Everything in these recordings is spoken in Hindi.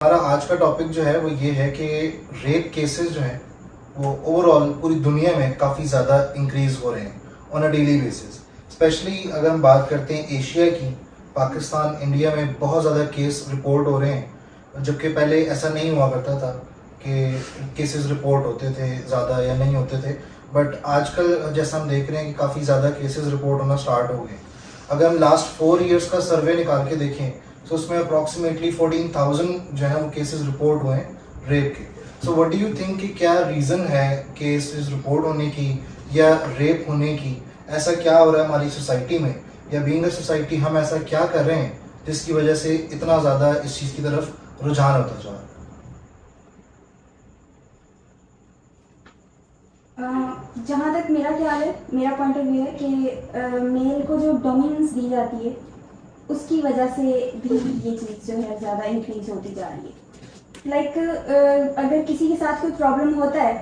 हमारा आज का टॉपिक जो है वो ये है कि रेप केसेस जो हैं वो ओवरऑल पूरी दुनिया में काफ़ी ज़्यादा इंक्रीज हो रहे हैं on a daily basis. Specially अगर हम बात करते हैं एशिया की, पाकिस्तान, इंडिया में बहुत ज़्यादा केस रिपोर्ट हो रहे हैं, जबकि पहले ऐसा नहीं हुआ करता था कि केसेस रिपोर्ट होते थे ज़्यादा या नहीं होते थे। बट आजकल जैसा हम देख रहे हैं कि काफ़ी ज़्यादा केसेस रिपोर्ट होना स्टार्ट हो गए। अगर हम लास्ट 4 इयर्स का सर्वे निकाल के देखें तो उसमें अप्रॉक्सीमेटली 14,000 जो है वो केसेस रिपोर्ट हुए हैं रेप के। So what do you think कि क्या रीज़न है केसेस रिपोर्ट होने की या रेप होने की? ऐसा क्या हो रहा है हमारी सोसाइटी में, या बीइंग अ सोसाइटी हम ऐसा क्या कर रहे हैं जिसकी वजह से इतना ज़्यादा इस चीज़ की तरफ रुझान होता जा रहा है? जहाँ तक मेरा ख्याल है, मेरा पॉइंट ऑफ व्यू है कि मेल को जो डोमिनेंस दी जाती है उसकी वजह से भी ये चीज़ जो है ज़्यादा इंक्रीज होती जा रही है। लाइक अगर किसी के साथ कोई प्रॉब्लम होता है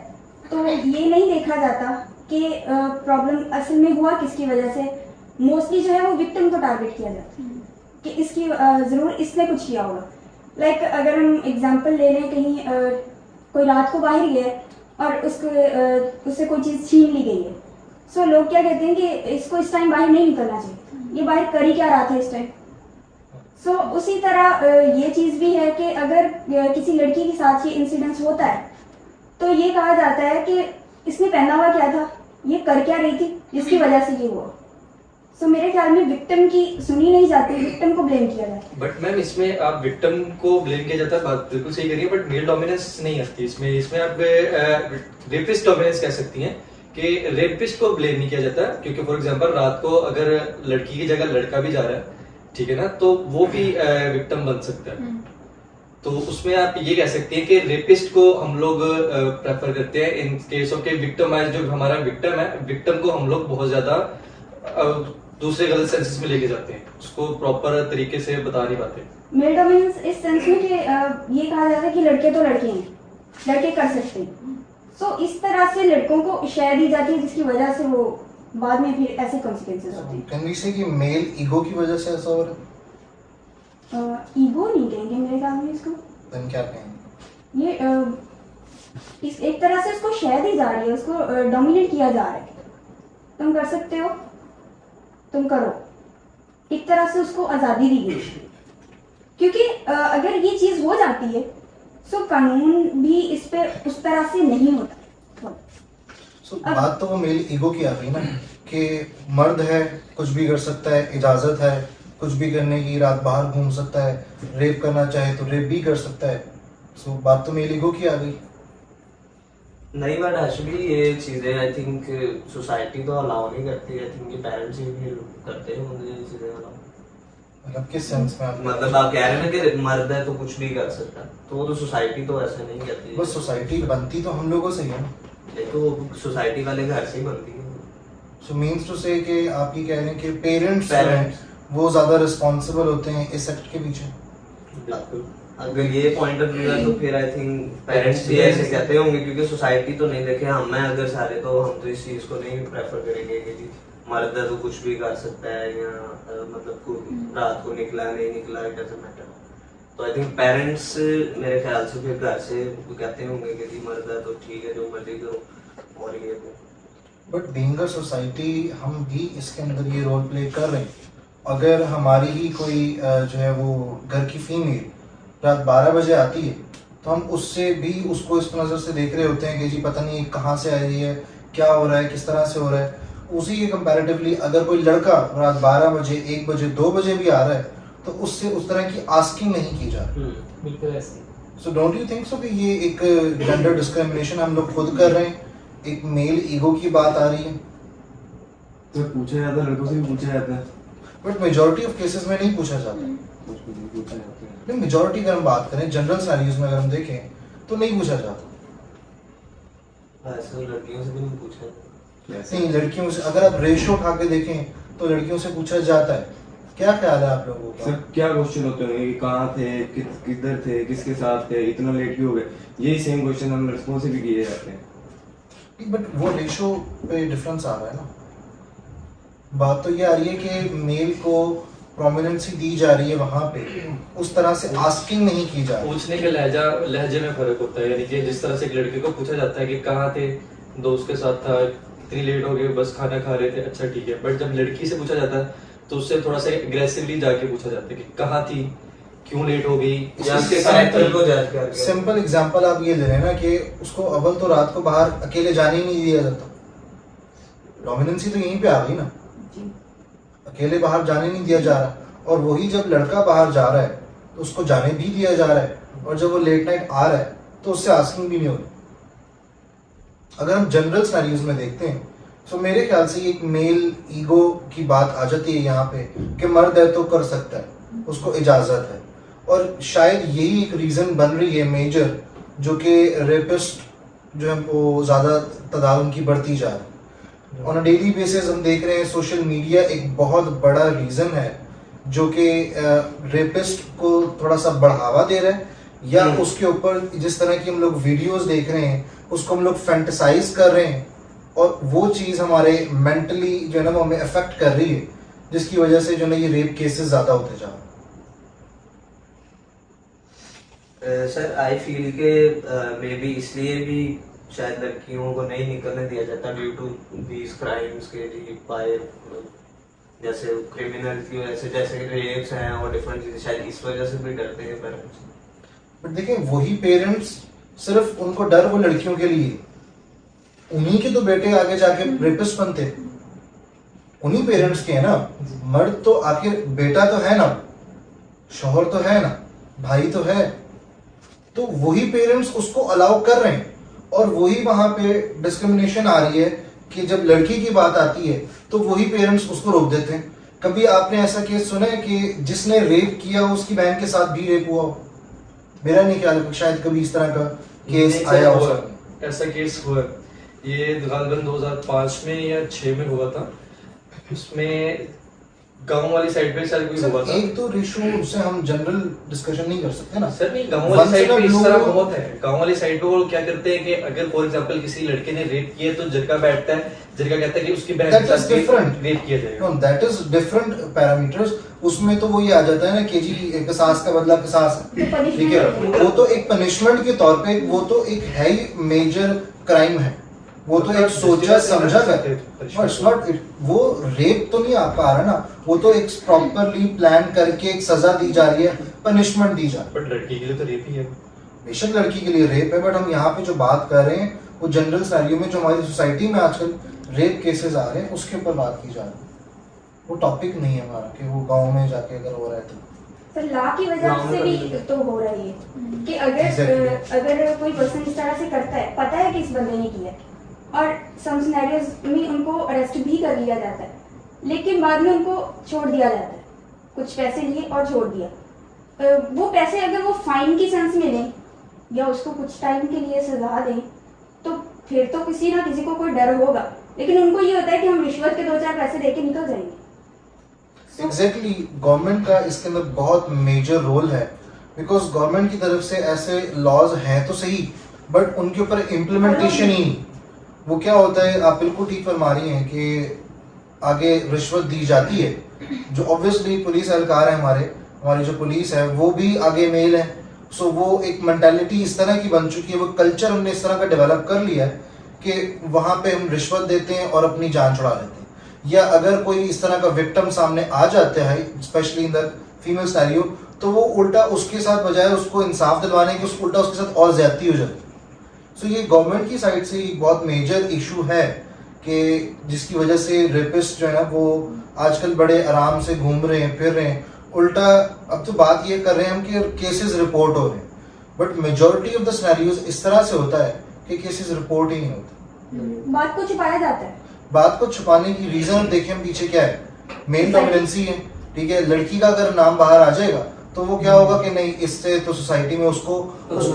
तो ये नहीं देखा जाता कि प्रॉब्लम असल में हुआ किसकी वजह से। मोस्टली जो है वो विक्टिम को टारगेट किया जाता है कि इसकी ज़रूर इसने कुछ किया होगा। लाइक अगर हम एग्जांपल ले लें, कहीं कोई रात को बाहर गया और उससे कोई चीज़ छीन ली गई है, सो लोग क्या कहते हैं कि इसको इस टाइम बाहर नहीं निकलना चाहिए, ये बाहर कर ही क्या रहा था इस टाइम। सो उसी तरह ये चीज़ भी है कि अगर किसी लड़की के साथ ये इंसिडेंस होता है तो ये कहा जाता है कि इसने पहना हुआ क्या था, ये कर क्या रही थी जिसकी वजह से ये हुआ। सो मेरे ख्याल में विक्टिम की सुनी नहीं जाती, विक्टिम को ब्लेम किया जाता है। बट मैम इसमें आप विक्टिम को ब्लेम किया जाता है, बात बिल्कुल सही करिए, बट मेल डोमिनेंस नहीं आती इसमें आप रेपिस्ट डोमिनेंस कह सकती हैं कि रेपिस्ट को ब्लेम नहीं किया जाता, क्योंकि फॉर एग्जांपल रात को अगर लड़की की जगह लड़का भी जा रहा है, ठीक है ना, तो वो भी विक्टिम बन सकता है। तो उसमें आप ये कह सकते हैं कि रेपिस्ट को हम लोग प्रेफर करते हैं इन केस ऑफ के विक्टिम है, जो हमारा विक्टिम है, विक्टिम को हम लोग बहुत ज्यादा दूसरे गलत सेंसेस में लेके जाते हैं, उसको प्रॉपर तरीके से बता नहीं पाते। मेल डोमिनेंस इस सेंस में कि ये कहा जाता है कि लड़के तो लड़के हैं, लड़के कर सकते हैं। सो इस तरह से लड़कों को शय दी जाती है जिसकी वजह से वो बाद में फिर ऐसे कॉन्सिक्वेंसेस होते हैं। कैन वी से कि मेल ईगो की वजह से ऐसा हो रहा है? ईगो नहीं कहेंगे मेरे ख्याल में इसको। देन क्या कहेंगे? ये इस एक तरह से उसको शय दी जा रही है, उसको डोमिनेट किया जा रहा है। तुम कर सकते हो, तुम करो, एक तरह से उसको आज़ादी दी गई। क्योंकि अगर ये चीज़ हो जाती है तो कानून भी इस पे उस तरह से नहीं होता। बात तो वो मेल ईगो की आ गई ना कि मर्द है, कुछ भी कर सकता है, इजाज़त है कुछ भी करने की, रात बाहर घूम सकता है, रेप करना चाहे तो रेप भी कर सकता है। सो बात तो मेल ईगो की आ गई। नहीं, बट एक्चुअली ये चीज़ें आई थिंक सोसाइटी तो अलाउ नहीं करती। आई थिंक ये पेरेंट्स ही भी करते हैं मुझे ये चीज़ें अलाउ। मतलब किस सेंस में? मतलब आप कह रहे हैं ना कि मर्द है तो कुछ भी कर सकता है, तो वो तो सोसाइटी तो ऐसे नहीं करती। बस सोसाइटी बनती तो हम लोगों से ही है ना, ये तो सोसाइटी वाले घर से ही बनती है। सो मीन्स टू से कि आप ये कह रहे हैं कि पेरेंट्स वो ज़्यादा रिस्पॉन्सिबल होते हैं इस एक्ट के पीछे। बिल्कुल, अगर ये पॉइंट ऑफ व्यू है तो फिर आई थिंक पेरेंट्स भी ऐसे कहते होंगे, क्योंकि सोसाइटी तो नहीं देखे हम हैं अगर सारे, तो हम तो इस चीज़ को नहीं प्रेफर करेंगे कि जी मर्द है तो कुछ भी कर सकता है, या मतलब रात को निकला नहीं निकला इट डजंट मैटर। तो आई थिंक पेरेंट्स मेरे ख्याल से फिर घर से कहते होंगे कि जी मर्द है तो ठीक है जो मर्जी करो, और ये तो बट बीइंग अ सोसाइटी हम भी इसके अंदर ये रोल प्ले कर रहे हैं। अगर हमारी ही कोई जो है वो घर की फीमेल रात 12 बजे आती है तो हम उससे भी उसको इस नज़र से देख रहे होते हैं कि जी पता नहीं कहाँ से आ रही है, क्या हो रहा है, किस तरह से हो रहा है। उसी के कंपैरेटिवली अगर कोई लड़का रात 12 बजे, 1 बजे, 2 बजे भी आ रहा है तो उससे उस तरह की आस्किंग नहीं की जा रही। बिल्कुल ऐसे। So don't you think so कि ये एक जेंडर डिस्क्रिमिनेशन हम लोग खुद कर रहे हैं, एक मेल ईगो की बात आ रही है? तो पूछा जाता है, लड़कों से भी पूछा जाता है, बट मेजॉरिटी ऑफ केसेस में नहीं पूछा जाता। कुछ भी नहीं पूछा जाता है। नहीं, मेजॉरिटी अगर हम बात करें जनरल सिनेरियोज में अगर हम देखें तो नहीं पूछा जाता। ऐसे लड़कियों से भी नहीं पूछा। नहीं, लड़कियों से अगर आप रेशो उठा के देखें तो लड़कियों से पूछा जाता है। क्या ख्याल है आप लोगों का? सर क्या क्वेश्चन होते होंगे कि कहाँ थे, किधर थे, किसके साथ थे, इतना लेट क्यों हो गए, यही सेम क्वेश्चन हम रिस्पॉन्स भी किए जाते हैं। बट वो रेशो पे डिफरेंस आ रहा है ना। बात तो ये आ रही है कि मेल को प्रोमिनेंसी दी जा रही है वहां पे उस तरह से आस्किंग नहीं की जा रही। पूछने के लहजे में फर्क होता है, यानी कि जिस तरह से एक लड़के को पूछा जाता है कि कहाँ थे, दोस्त के साथ था, इतनी लेट हो गई, बस खाना खा रहे थे, अच्छा ठीक है। बट जब लड़की से पूछा जाता है तो उससे थोड़ा सा एग्रेसिवली जाके पूछा जाता है कि कहाँ थी, क्यों लेट हो गई, उसके कैरेक्टर को जज करके। सिंपल एग्जांपल आप ये ले रहे हैं ना कि उसको अव्वल तो रात को बाहर अकेले जाने ही नहीं दिया जाता, डोमिनेंसी तो यहीं पे आ गई ना, अकेले बाहर जाने नहीं दिया जा रहा। और वही जब लड़का बाहर जा रहा है तो उसको जाने भी दिया जा रहा है, और जब वो लेट नाइट आ रहा है तो उससे आस्किंग भी नहीं हो रही। अगर हम जनरल सिनेरियोज में देखते हैं तो मेरे ख्याल से एक मेल ईगो की बात आ जाती है यहाँ पे कि मर्द है तो कर सकता है, उसको इजाजत है। और शायद यही एक रीजन बन रही है मेजर, जो कि रेपिस्ट जो है वो ज्यादा तादाद उनकी बढ़ती जा रही है। ऑन अ डेली बेसिस हम देख रहे हैं सोशल मीडिया एक बहुत बड़ा रीजन है जो कि रेपिस्ट को थोड़ा सा बढ़ावा दे रहा है, या उसके ऊपर जिस तरह की हम लोग वीडियोस देख रहे हैं उसको हम लोग फैंटेसाइज कर रहे हैं, और वो चीज़ हमारे मेंटली जो है ना वो हमें अफेक्ट कर रही है, जिसकी वजह से जो है ना ये रेप केसेस ज़्यादा होते जा रहे हैं। सर आई फील के मे बी इसलिए भी शायद लड़कियों को नहीं निकलने दिया जाता ड्यू टू दीज क्राइम्स के बाय जैसे क्रिमिनल की वजह से, जैसे रेप्स हैं और डिफरेंट चीजें, शायद इस वजह से भी डरते हैं पेरेंट्स। बट देखिए वही पेरेंट्स, सिर्फ उनको डर वो लड़कियों के लिए, उन्हीं के तो बेटे आगे जाके रेपिस्ट बनते, उन्हीं पेरेंट्स के है ना। मर्द तो आखिर बेटा तो है ना, शौहर तो है ना, भाई तो है, तो वही पेरेंट्स उसको अलाउ कर रहे हैं। और वही वहां पे डिस्क्रिमिनेशन आ रही है कि जब लड़की की बात आती है तो वही पेरेंट्स उसको रोक देते हैं। कभी आपने ऐसा केस सुना है कि जिसने रेप किया उसकी बहन के साथ भी रेप हुआ हो? मेरा नहीं ख्याल शायद कभी इस तरह का केस आया हो। ऐसा केस हुआ, ये गालिबन 2005 में या 6 में हुआ था। उसमें गांव वाली साइड पे शायद कोई हुआ था। एक तो रेशो उससे हम जनरल डिस्कशन नहीं कर सकते ना सर। नहीं, गांव वाली साइड पे इस तरह बहुत है। गांव वाली साइड पे वो क्या करते हैं कि अगर फॉर एग्जांपल किसी लड़के ने रेप किया तो जरका बैठता है, जरका कहता है कि उसकी बहन के साथ रेप किया जाएगा। Know that is different parameters. उसमें तो वो ये आ जाता है ना कि जी किसास का बदला किसास है, ठीक है, वो तो एक पनिशमेंट के तौर पे, वो तो एक है ही मेजर क्राइम है, वो तो एक सोचा समझा करते, वो रेप तो नहीं आ पा रहा ना, वो तो एक प्रॉपरली प्लान करके एक सजा दी जा रही है, पनिशमेंट दी जा रही है। बट लड़की के लिए तो रेप ही है। बेशक लड़की के लिए रेप है, बट हम यहाँ पे जो बात कर रहे हैं वो जनरल सिनेरियो में जो हमारी सोसाइटी में आजकल रेप केसेस आ रहे हैं उसके ऊपर बात की जा रही है। वो टॉपिक नहीं है हमारा कि वो गाँव में जाके अगर हो रहा है तो सर लॉ की वजह से भी तो हो रही है कि अगर कोई पर्सन इस तरह से करता है, पता है कि इस बंदे ने किया और सम सिनेरियोज में उनको अरेस्ट भी कर लिया जाता है, लेकिन बाद में उनको छोड़ दिया जाता है, कुछ पैसे लिए और छोड़ दिया। वो पैसे अगर वो फाइन की सेंस में लें या उसको कुछ टाइम के लिए सजा दें तो फिर तो किसी ना किसी को कोई डर होगा, लेकिन उनको ये होता है कि हम रिश्वत के 2-4 पैसे देके निकल जाएंगे। एग्जैक्टली गवर्नमेंट का इसके अंदर बहुत मेजर रोल है, बिकॉज गवर्नमेंट की तरफ से ऐसे लॉज हैं तो सही, बट उनके ऊपर इम्प्लीमेंटेशन ही नहीं। वो क्या होता है, आप बिल्कुल ठीक फरमा रही हैं कि आगे रिश्वत दी जाती है, जो ऑब्वियसली पुलिस एहलकार है हमारी जो पुलिस है वो भी आगे मेल है, सो वो एक मेंटालिटी इस तरह की बन चुकी है, वो कल्चर हमने इस तरह का डेवलप कर लिया है कि वहाँ पे हम रिश्वत देते हैं और अपनी जान छुड़ा लेते हैं। या अगर कोई इस तरह का विक्टिम सामने आ जाता है, specially in the female scenario, तो वो उल्टा उसके साथ बजाय उसको इंसाफ दिलवाने के उस उल्टा उसके साथ और ज्यादती हो जाती है। सो ये गवर्नमेंट की साइड से एक बहुत मेजर इशू है कि जिसकी वजह से रेपिस्ट जो है ना वो आजकल बड़े आराम से घूम रहे हैं, फिर रहे हैं। उल्टा अब तो बात ये कर रहे हैं हम कि केसेस रिपोर्ट हो रहे हैं, but majority of the scenarios इस तरह से होता है कि केसेस रिपोर्ट ही नहीं होते, बात को छुपाया जाता है। बात को छुपाने की रीजन देखिए हम पीछे क्या है, मेन डोमिनेंसी है, ठीक है। लड़की का अगर नाम बाहर आ जाएगा तो वो क्या होगा कि नहीं, इससे तो सोसाइटी में उसको इस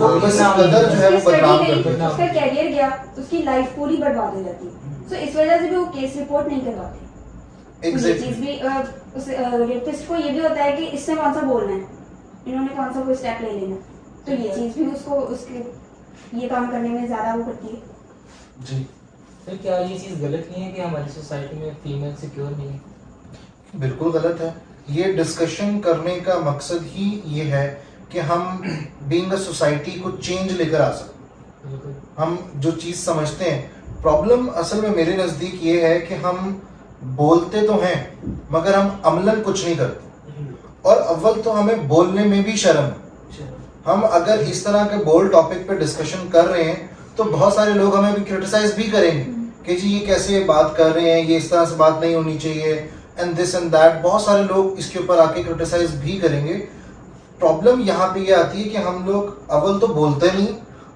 कदर जो है वो बदनाम कर देता है, उसका कैरियर गया, उसकी लाइफ पूरी बर्बाद हो जाती है। सो इस वजह से भी वो केस रिपोर्ट नहीं करवाते। ये चीज भी उस रेपिस्ट को ये भी होता है कि इससे कौन सा बोलना है, इन्होंने कौन सा कोई स्टेप ले लेना, तो ये चीज भी उसको उसके ये काम करने में ज्यादा वो करती है। जी सर क्या ये चीज़ गलत नहीं है कि हमारी सोसाइटी में फीमेल सिक्योर नहीं है? बिल्कुल गलत है। ये डिस्कशन करने का मकसद ही ये है कि हम बीइंग अ सोसाइटी को चेंज लेकर आ सकें। हम जो चीज़ समझते हैं, प्रॉब्लम असल में मेरे नज़दीक ये है कि हम बोलते तो हैं मगर हम अमलन कुछ नहीं करते। और अव्वल तो हमें बोलने में भी शर्म है। हम अगर इस तरह के बोल्ड टॉपिक पे डिस्कशन कर रहे हैं तो बहुत सारे लोग हमें भी क्रिटिसाइज भी करेंगे कि जी ये कैसे बात कर रहे हैं, ये इस तरह से बात नहीं होनी चाहिए, एंड दिस एंड दैट। बहुत सारे लोग इसके ऊपर आके क्रिटिसाइज भी करेंगे। प्रॉब्लम यहाँ पे ये आती है कि हम लोग अव्वल तो बोलते नहीं,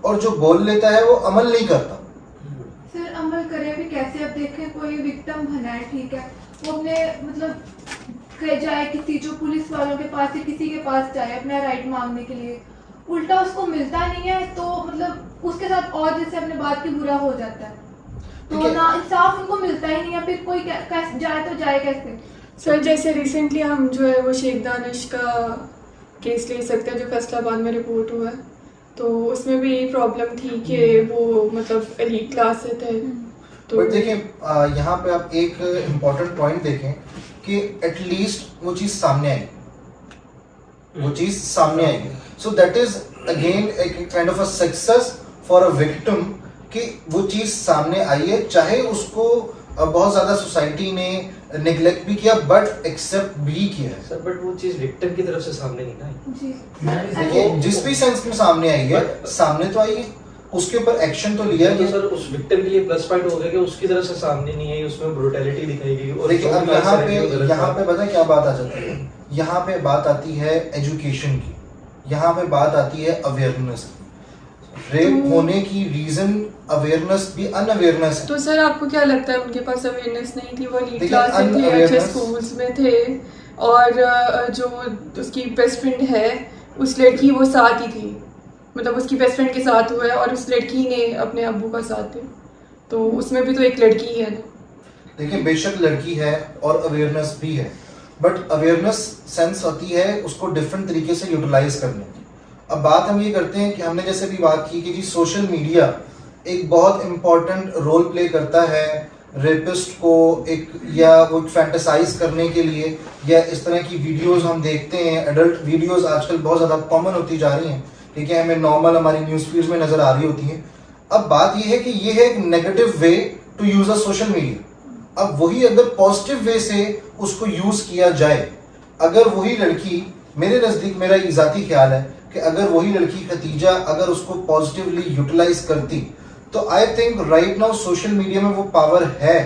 और जो बोल लेता है वो अमल नहीं करता। सर अमल करें भी कैसे? अब देखें कोई विक्टिम बना है, ठीक है, वो अपने मतलब जाए किसी जो पुलिस वालों के पास या किसी के पास जाए अपना राइट मांगने के लिए, उल्टा उसको मिलता नहीं है तो मतलब उसके साथ और जैसे अपने बात की बुरा हो जाता है, तो ना इंसाफ उनको मिलता ही नहीं है। फिर कोई जाए तो जाए कैसे? सर जैसे रिसेंटली हम जो है वो शेख दानिश का केस ले सकते हैं जो फैसलाबाद में रिपोर्ट हुआ है, तो उसमें भी यही प्रॉब्लम थी कि वो मतलब एलीट क्लास से थे। तो बट देखिए यहाँ पे आप एक इम्पोर्टेंट पॉइंट देखें कि एटलीस्ट वो चीज़ सामने आई, वो चीज़ सामने आई। सो दैट इज अगेन एक kind of a success for a victim कि वो चीज़ सामने आई है, चाहे उसको बहुत ज़्यादा सोसाइटी ने निगलेक्ट भी किया बट एक्सेप्ट भी किया है। सर बट वो चीज विक्टिम की तरफ से सामने नहीं ना आई। जी देखिए जिस भी सेंस में सामने आई है, सामने तो आई है, उसके ऊपर एक्शन तो लिया तो गया। सर उस विक्टिम के लिए प्लस पॉइंट हो गया कि उसकी तरफ से सामने नहीं आई, उसमें ब्रूटैलिटी दिखाई गई। और देखिए अब यहाँ पे पता है क्या बात आ जाती है? यहाँ पे बात आती है एजुकेशन की, यहाँ पे बात आती है अवेयरनेस की। रेप होने की रीजन अवेयरनेस भी अनअवेयरनेस है। तो सर आपको क्या लगता है उनके पास अवेयरनेस नहीं थी? वो एलीट देखिए, क्लास से थे, अच्छे unawareness- स्कूल्स में थे, और जो उसकी बेस्ट फ्रेंड है उस लड़की वो साथ ही थी, मतलब उसकी बेस्ट फ्रेंड के साथ हुआ है और उस लड़की ने अपने अब्बू का साथ दिया, तो उसमें भी तो एक लड़की ही है ना। देखिए बेशक लड़की है और अवेयरनेस भी है, बट अवेयरनेस सेंस होती है उसको डिफरेंट तरीके से यूटिलाइज करने की। अब बात हम ये करते हैं कि हमने जैसे भी बात की कि जी सोशल मीडिया एक बहुत इम्पोर्टेंट रोल प्ले करता है रेपिस्ट को एक या वो फैंटेसाइज करने के लिए, या इस तरह की वीडियोस हम देखते हैं, एडल्ट वीडियोस आजकल बहुत ज़्यादा कॉमन होती जा रही हैं, ठीक है, हमें नॉर्मल हमारी न्यूज़ फीड्स में नज़र आ रही होती हैं। अब बात ये है कि ये है एक negative way to use a social media. अब वही अगर पॉजिटिव वे से उसको यूज़ किया जाए, अगर वही लड़की, मेरे नज़दीक मेरा ये ज़ाती ख्याल है कि अगर वही लड़की खतीजा अगर उसको पॉजिटिवली यूटिलाइज करती, तो I think right now social media में वो पावर है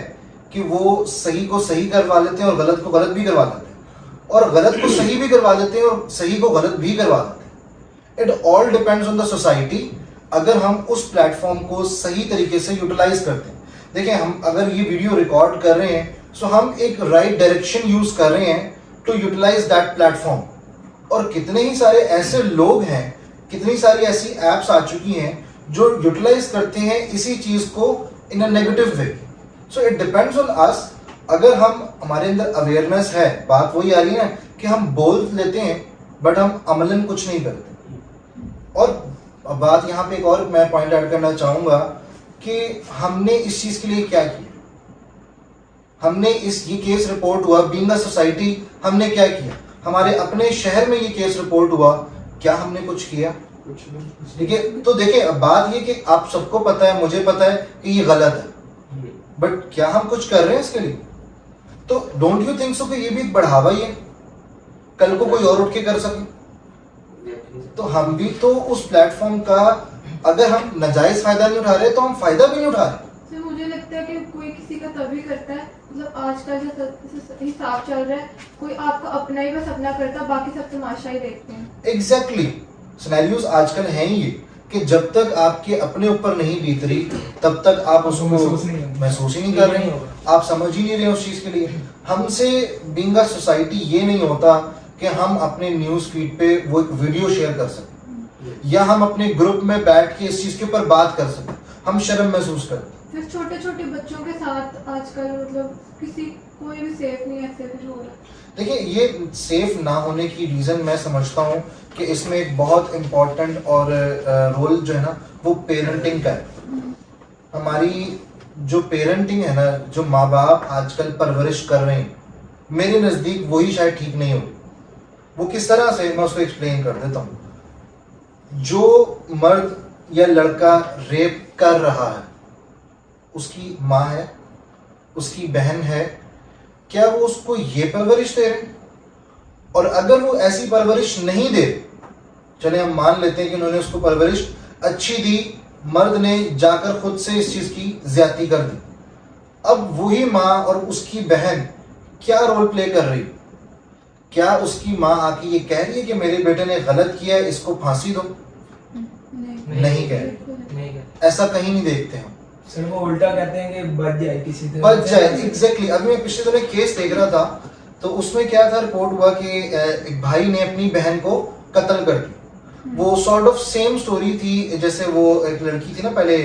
कि वो सही को सही करवा लेते हैं और गलत को गलत भी करवा देते हैं, और गलत को सही भी करवा देते हैं और सही को गलत भी करवा देते हैं। It all depends on the society, अगर हम उस प्लेटफॉर्म को सही तरीके से यूटिलाइज करते हैं। देखिए हम अगर ये वीडियो रिकॉर्ड कर रहे हैं, सो हम एक राइट डायरेक्शन यूज कर रहे हैं टू यूटिलाइज दैट प्लेटफॉर्म। और कितने ही सारे ऐसे लोग हैं, कितनी सारी ऐसी एप्स आ चुकी हैं जो यूटिलाइज करते हैं इसी चीज को in a negative way. So it depends on us. अगर हम, हमारे अंदर अवेयरनेस है, बात वही आ रही है ना कि हम बोल लेते हैं बट हम अमलन कुछ नहीं करते। और बात यहाँ पे एक और मैं पॉइंट ऐड करना चाहूंगा कि हमने इस चीज के लिए क्या किया। हमने ये केस रिपोर्ट हुआ, बीइंग अ सोसाइटी हमने क्या किया? हमारे अपने शहर में ये केस रिपोर्ट हुआ, क्या हमने कुछ किया? ठीक है, तो देखिए अब बात ये कि आप सबको पता है, मुझे पता है कि ये गलत है, बट क्या हम कुछ कर रहे हैं इसके लिए? तो डोंट यू थिंक सो कि ये भी एक बढ़ावा ही है, कल को कोई और उठ के कर सके? तो हम भी तो उस प्लेटफॉर्म का, अगर हम नाजायज फायदा नहीं उठा रहे तो हम फायदा भी नहीं उठा रहे। सर मुझे लगता है कि कोई किसी का तभी करता है, मतलब आजकल जो हिसाब चल रहा है, कोई आपका अपना ही बस अपना करता, बाकी सब तमाशा ही देखते हैं। एग्जैक्टली सिनेरियोज आजकल हैं ये कि जब तक आपके अपने ऊपर नहीं बीत रही तब तक आप उसको महसूस ही नहीं कर रहे, आप समझ ही नहीं रहे उस चीज के लिए। हमसे बीइंग अ सोसाइटी ये नहीं होता कि हम अपने न्यूज फीड पे वो एक वीडियो शेयर कर सकें, या हम अपने ग्रुप में बैठ के इस चीज के ऊपर बात कर सकें। हम शर्म महसूस करते। फिर छोटे छोटे बच्चों के साथ आजकल मतलब कोई भी सेफ नहीं ऐसे कुछ हो रहा है। देखिए ये सेफ ना होने की रीज़न मैं समझता हूँ कि इसमें एक बहुत इम्पोर्टेंट और रोल जो है ना वो पेरेंटिंग का है। हमारी जो पेरेंटिंग है ना, जो माँ बाप आजकल परवरिश कर रहे हैं, मेरे नजदीक वही शायद ठीक नहीं होगी। वो किस तरह से, मैं उसको एक्सप्लेन कर देता हूँ। जो मर्द या लड़का रेप कर रहा है, उसकी माँ है, उसकी बहन है, क्या वो उसको ये परवरिश दे रहे हैं? और अगर वो ऐसी परवरिश नहीं दे, चले हम मान लेते हैं कि उन्होंने उसको परवरिश अच्छी दी, मर्द ने जाकर खुद से इस चीज की ज्यादती कर दी, अब वही माँ और उसकी बहन क्या रोल प्ले कर रही? क्या उसकी माँ आके ये कह रही है कि मेरे बेटे ने गलत किया है, इसको फांसी दो? नहीं कह रही, ऐसा कहीं नहीं देखते हम। सर वो उल्टा कहते हैं कि बच जाए किसी तरह, बच जाए, एग्जैक्टली। अभी मैं पिछले दिनों केस देख रहा था, तो उसमें क्या था, रिपोर्ट हुआ कि एक भाई ने अपनी बहन को कत्ल कर दिया। वो सॉर्ट ऑफ सेम स्टोरी थी जैसे वो एक लड़की थी ना पहले,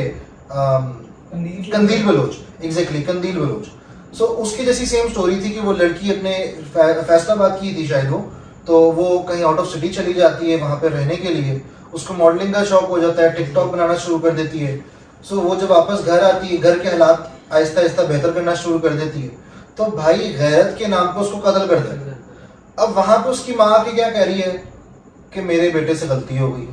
कंदील बलोच, एग्जैक्टली कंदील बलोच। सो उसकी जैसी सेम स्टोरी थी कि वो लड़की अपने फैसलाबाद की थी शायद वो, तो वो कहीं आउट ऑफ सिटी चली जाती है वहां पे रहने के लिए, उसको मॉडलिंग का शौक हो जाता है, टिकटॉक बनाना शुरू कर देती है। सो वो जब वापस घर आती है, घर के हालात आहिस्ता आहिस्ता बेहतर करना शुरू कर देती है, तो भाई गैरत के नाम पर उसको कत्ल कर देता है। अब वहां पे उसकी माँ की क्या कह रही है कि मेरे बेटे से गलती हो गई,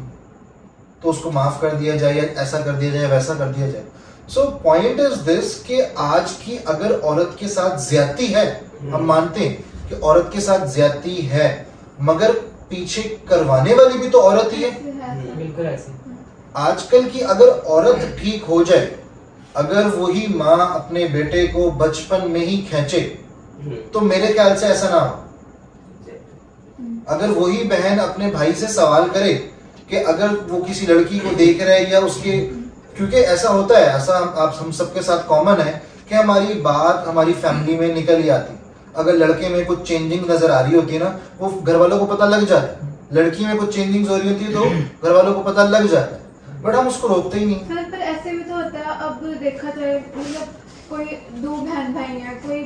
तो उसको माफ कर दिया जाए, या ऐसा कर दिया जाए, वैसा कर दिया जाए। सो पॉइंट इज दिस कि आज की अगर औरत के साथ ज्यादती है, हम मानते हैं कि औरत के साथ ज्यादती है, मगर पीछे करवाने वाली भी तो औरत ही है। बिल्कुल ऐसे। आजकल की अगर औरत ठीक हो जाए, अगर वही माँ अपने बेटे को बचपन में ही खींचे, तो मेरे ख्याल से ऐसा ना हो। अगर वही बहन अपने भाई से सवाल करे कि अगर वो किसी लड़की को देख रहे हैं या उसके, क्योंकि ऐसा होता है, ऐसा हम सबके साथ कॉमन है कि हमारी बात हमारी फैमिली में निकल ही आती। अगर लड़के में कुछ चेंजिंग नजर आ रही होती है ना, वो घर वालों को पता लग जाता है। लड़की में कुछ चेंजिंग हो रही होती है तो घर वालों को पता लग जाता है, बट हम उसको रोकते ही नहीं। सर पर ऐसे भी तो होता है, अब देखा जाए मतलब कोई दो बहन भाई हैं, कोई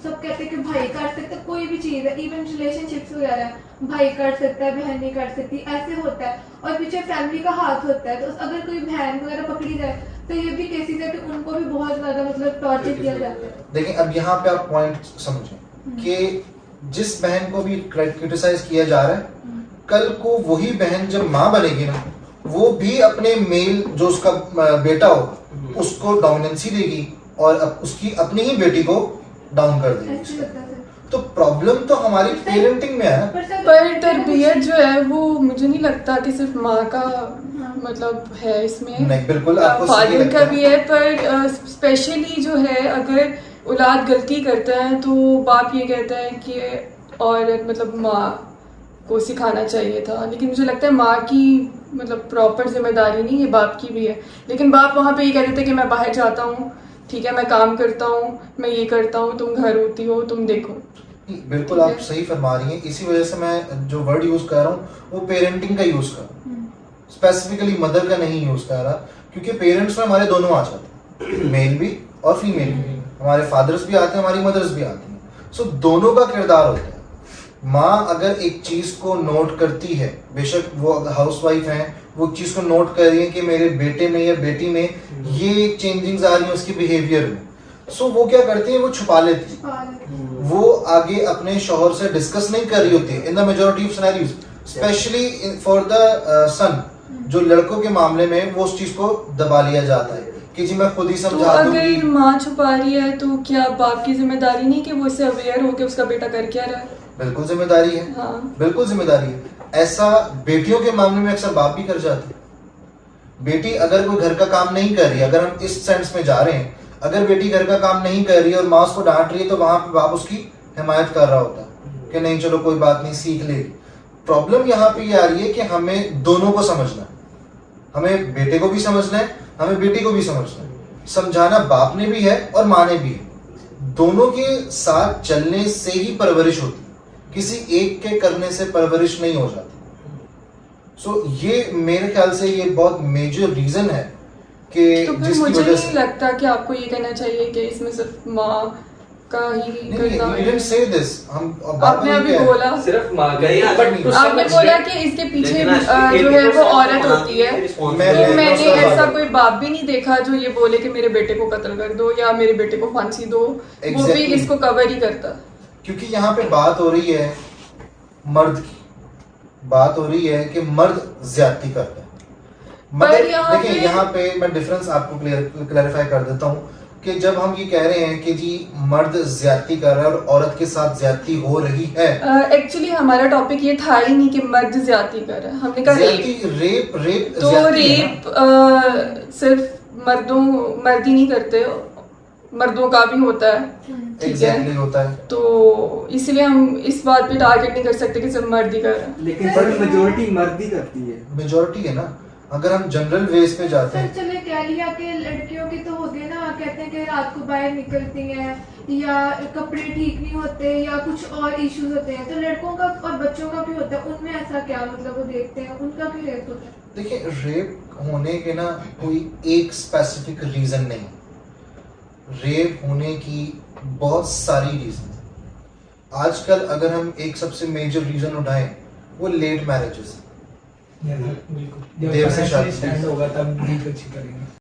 सब कहते हैं कि भाई कर सकता है कोई भी चीज है, इवन रिलेशनशिप्स वगैरह भाई कर सकता है बहन नहीं कर सकती, ऐसे होता है। और पीछे फैमिली का हाथ होता है, तो अगर कोई बहन वगैरह पकड़ी जाए तो ये भी केसेस है कि उनको भी बहुत ज्यादा मतलब टॉर्चर किया जाता है। देखिए अब यहाँ पे आप पॉइंट समझें कि जिस बहन को भी क्रिटिसाइज किया जा रहा है, कल को वही बहन जब माँ बनेगी ना, वो भी अपने मेल जो उसका बेटा हो उसको डोमिनेंसी देगी और उसकी अपनी ही बेटी को डाउन कर देगी। ऐसे होता है सर। तो प्रॉब्लम तो हमारी पेरेंटिंग में है ना। पर तरबियत जो है वो मुझे नहीं लगता कि सिर्फ माँ का मतलब है इसमें, नहीं बिल्कुल आपको सही फादर लगता का है। भी है, पर स्पेशली जो है अगर औलाद गलती करता है तो बाप ये कहता है कि औरत मतलब माँ को सिखाना चाहिए था, लेकिन मुझे लगता है माँ की मतलब प्रॉपर जिम्मेदारी नहीं, ये बाप की भी है। लेकिन बाप वहाँ पे ये कह देते कि मैं बाहर जाता हूँ, ठीक है, मैं काम करता हूँ, मैं ये करता हूँ, तुम घर होती हो, तुम देखो। बिल्कुल आप सही फरमा रही हैं, इसी वजह से मैं जो वर्ड यूज कर रहा हूँ वो पेरेंटिंग का यूज कर रहा हूँ, स्पेसिफिकली मदर का नहीं यूज कर रहा, क्योंकि पेरेंट्स में हमारे दोनों आ जाते हैं, मेल भी और फीमेल भी। हमारे फादर्स भी आते हैं, हमारी मदर्स भी आती हैं। सो दोनों का किरदार होता है। माँ अगर एक चीज को नोट करती है, बेशक वो हाउसवाइफ है, वो चीज को नोट कर रही है कि मेरे बेटे में या बेटी में ये चेंजिंग्स आ रही है उसके बिहेवियर में, सो वो क्या करती है, वो छुपा लेती है। वो आगे अपने शौहर से डिस्कस नहीं कर रही होती है in the majority of scenarios, especially for the son. जो लड़कों के मामले में वो उस चीज को दबा लिया जाता है कि जी मैं खुद ही तो समझा दूंगी। अगर माँ छुपा रही है तो क्या बाप की जिम्मेदारी नहीं कि वो इससे अवेयर हो कि उसका बेटा कर क्या रहा है? बिल्कुल जिम्मेदारी है, हाँ। बिल्कुल जिम्मेदारी है। ऐसा बेटियों के मामले में अक्सर बाप भी कर जाते हैं। बेटी अगर कोई घर का काम नहीं कर रही, अगर हम इस सेंस में जा रहे हैं, अगर बेटी घर का काम नहीं कर रही है और माँ उसको डांट रही है, तो वहां पे बाप उसकी हिमायत कर रहा होता है कि नहीं चलो कोई बात नहीं, सीख लेगी। प्रॉब्लम यहाँ पे ये आ रही है कि हमें दोनों को समझना है, हमें बेटे को भी समझना है, हमें बेटी को भी समझना है। समझाना बाप ने भी है और माँ ने भी है, दोनों के साथ चलने से ही परवरिश होती है, किसी एक के करने से परवरिश नहीं हो जाती। सो ये मेरे ख्याल से ये बहुत मेजर रीजन है कि तो फिर जिसकी मुझे वजह नहीं से लगता कि आपको ये कहना चाहिए कि इसमें सिर्फ माँ का ही करना we है। didn't say this, हम आपने अभी बोला, सिर्फ माँ का नहीं, ही, but उससे आपने कुछ बोला नहीं। कि इसके पीछे लेकिन जो है वो औरत होती है। तो मैं मैंने उसका ऐसा बात- कोई बाप भी नहीं देखा जो ये बोले कि मेरे बेटे को कत्ल कर दो या मेरे बेटे को फांसी दो, वो भी Exactly. इसको कवर ही करता। क्योंकि यहाँ पे बात हो रही है मर्द की, बात हो रही है कि मर्द ज्यादती करता है। मगर यहाँ देखिए पे- यहाँ पे मैं डिफरेंस आपको क्लैरिफाई कर देता हूँ कि जब हम ये कह रहे हैं कि जी मर्द ज्यादती कर रहा है और औरत के साथ ज्यादती हो रही है, एक्चुअली हमारा टॉपिक ये था ही नहीं कि मर्द ज्यादती कर रहा है, हमने कहा रेप। रेप रेप तो ज्यादती है ना। रेप सिर्फ मर्द ही नहीं करते, मर्दों का भी होता है, ठीक है। एग्जैक्टली होता है। तो इसलिए हम इस बात पे टारगेट नहीं कर सकते कि सिर्फ मर्द ही कर रहा है। लेकिन पर मेजोरिटी मर्द ही करती है। मेजोरिटी है ना। अगर हम जनरल वेस पे जाते सर हैं, चले कह लिया कि लड़कियों की तो होती है ना, कहते हैं कि रात को बाहर निकलती हैं या कपड़े ठीक नहीं होते या कुछ और इश्यूज होते हैं, तो लड़कों का और बच्चों का भी होता है, उनमें ऐसा क्या मतलब वो देखते हैं, उनका भी रेप होता है? देखिए रेप होने के ना कोई एक स्पेसिफिक रीजन नहीं, रेप होने की बहुत सारी रीजन। आजकल अगर हम एक सबसे मेजर रीजन उठाएं वो लेट मैरिजेस। बिल्कुल देर से शादी। स्टैंड होगा तब भी कुछ करेंगे।